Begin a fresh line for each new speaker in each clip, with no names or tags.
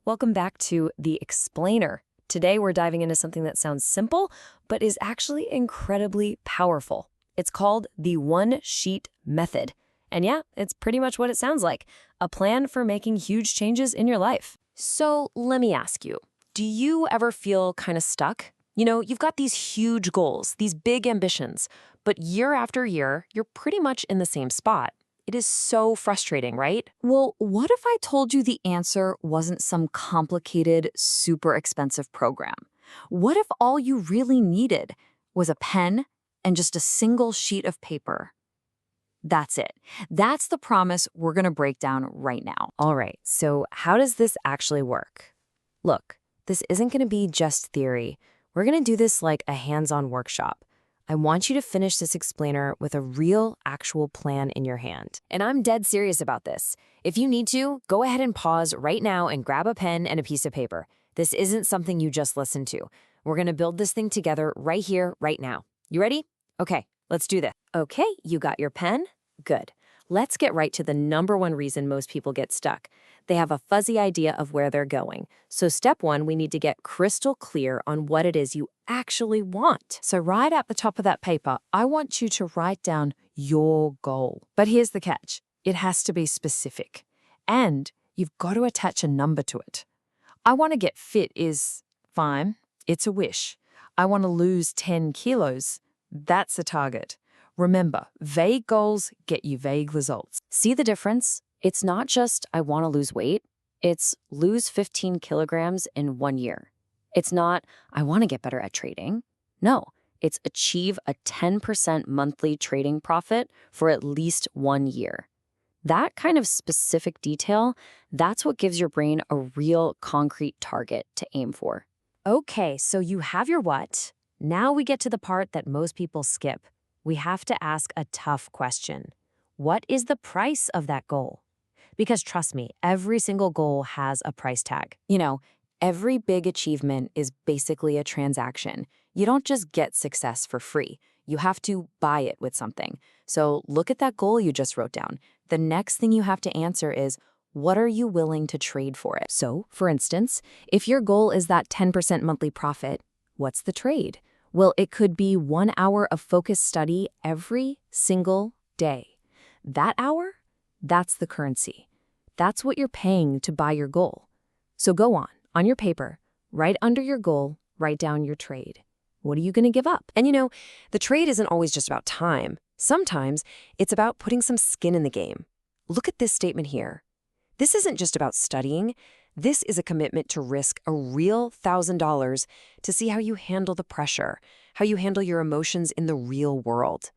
Welcome back to The Explainer. Today we're diving into something that sounds simple, but is actually incredibly powerful. It's called the one-sheet method. And yeah, it's pretty much what it sounds like, a plan for making huge changes in your life. So let me ask you, do you ever feel kind of stuck? You've got these huge goals, these big ambitions, but year after year, you're pretty much in the same spot. It is so frustrating, right?
Well, what if I told you the answer wasn't some complicated, super expensive program? What if all you really needed was a pen and just a single sheet of paper? That's it. That's the promise we're going to break down right now.
All right, so how does this actually work? Look, this isn't going to be just theory. We're going to do this like a hands-on workshop. I want you to finish this explainer with a real, actual plan in your hand. And I'm dead serious about this. If you need to, go ahead and pause right now and grab a pen and a piece of paper. This isn't something you just listened to. We're going to build this thing together right here, right now. You ready? Okay, let's do this. Okay, you got your pen? Good. Let's get right to the number one reason most people get stuck. They have a fuzzy idea of where they're going. So step one, we need to get crystal clear on what it is you actually want.
So right at the top of that paper, I want you to write down your goal. But here's the catch. It has to be specific. And you've got to attach a number to it. I want to get fit is fine. It's a wish. I want to lose 10 kilos. That's a target. Remember, vague goals get you vague results.
See the difference? It's not just, I want to lose weight. It's lose 15 kilograms in 1 year. It's not, I want to get better at trading. No, it's achieve a 10% monthly trading profit for at least 1 year. That kind of specific detail, that's what gives your brain a real concrete target to aim for. Okay, so you have your what. Now we get to the part that most people skip. We have to ask a tough question. What is the price of that goal? Because trust me, every single goal has a price tag. Every big achievement is basically a transaction. You don't just get success for free. You have to buy it with something. So look at that goal you just wrote down. The next thing you have to answer is, what are you willing to trade for it? So, for instance, if your goal is that 10% monthly profit, what's the trade? Well, it could be 1 hour of focused study every single day. That hour, that's the currency. That's what you're paying to buy your goal. So go on your paper, right under your goal, write down your trade. What are you going to give up? And the trade isn't always just about time. Sometimes it's about putting some skin in the game. Look at this statement here. This isn't just about studying. This is a commitment to risk a real $1,000 to see how you handle the pressure, how you handle your emotions in the real world.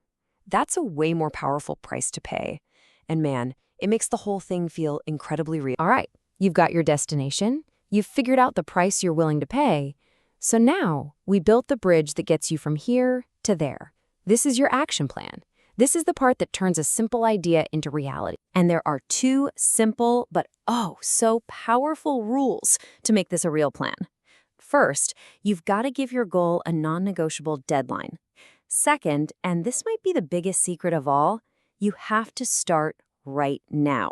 That's a way more powerful price to pay. And man, it makes the whole thing feel incredibly real. All right, you've got your destination. You've figured out the price you're willing to pay. So now we built the bridge that gets you from here to there. This is your action plan. This is the part that turns a simple idea into reality. And there are 2 simple but oh so powerful rules to make this a real plan. First, you've got to give your goal a non-negotiable deadline. Second, and this might be the biggest secret of all, you have to start right now.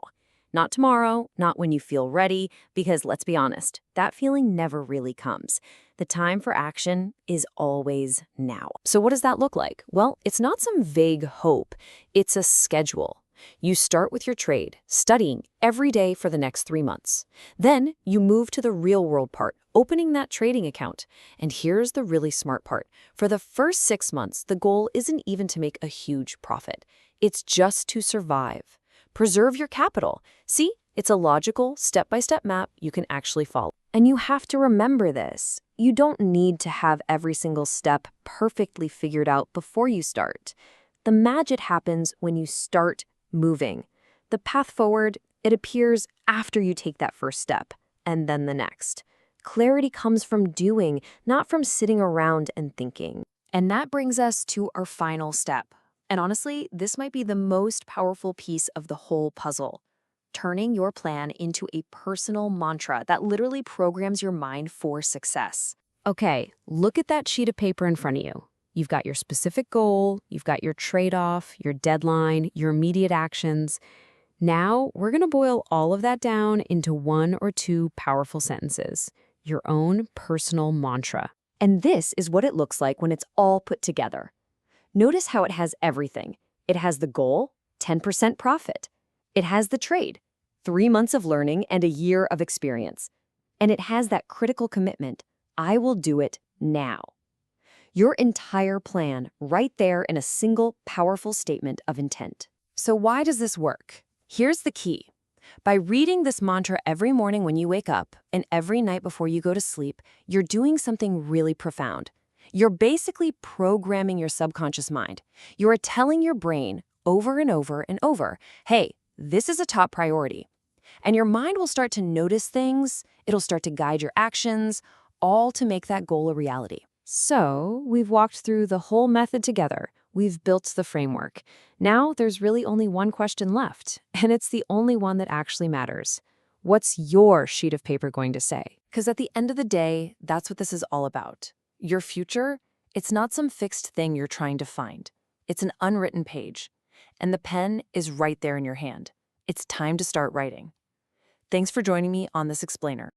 Not tomorrow, not when you feel ready, because let's be honest, that feeling never really comes. The time for action is always now. So what does that look like? Well, it's not some vague hope. It's a schedule. You start with your trade, studying every day for the next 3 months. Then you move to the real world part, opening that trading account. And here's the really smart part. For the first 6 months, the goal isn't even to make a huge profit. It's just to survive. Preserve your capital. See, it's a logical, step-by-step map you can actually follow. And you have to remember this. You don't need to have every single step perfectly figured out before you start. The magic happens when you start moving. The path forward, it appears after you take that first step, and then the next. Clarity comes from doing, not from sitting around and thinking. And that brings us to our final step. And honestly, this might be the most powerful piece of the whole puzzle. Turning your plan into a personal mantra that literally programs your mind for success. Okay, look at that sheet of paper in front of you. You've got your specific goal, you've got your trade-off, your deadline, your immediate actions.
Now, we're going to boil all of that down into 1 or 2 powerful sentences, your own personal mantra.
And this is what it looks like when it's all put together. Notice how it has everything. It has the goal, 10% profit. It has the trade, 3 months of learning and a year of experience. And it has that critical commitment, I will do it now. Your entire plan right there in a single powerful statement of intent.
So why does this work? Here's the key. By reading this mantra every morning when you wake up and every night before you go to sleep, you're doing something really profound. You're basically programming your subconscious mind. You're telling your brain over and over and over, hey, this is a top priority. And your mind will start to notice things, it'll start to guide your actions, all to make that goal a reality. So, we've walked through the whole method together. We've built the framework. Now, there's really only one question left, and it's the only one that actually matters. What's your sheet of paper going to say? Because at the end of the day, that's what this is all about. Your future, it's not some fixed thing you're trying to find. It's an unwritten page, and the pen is right there in your hand. It's time to start writing. Thanks for joining me on this explainer.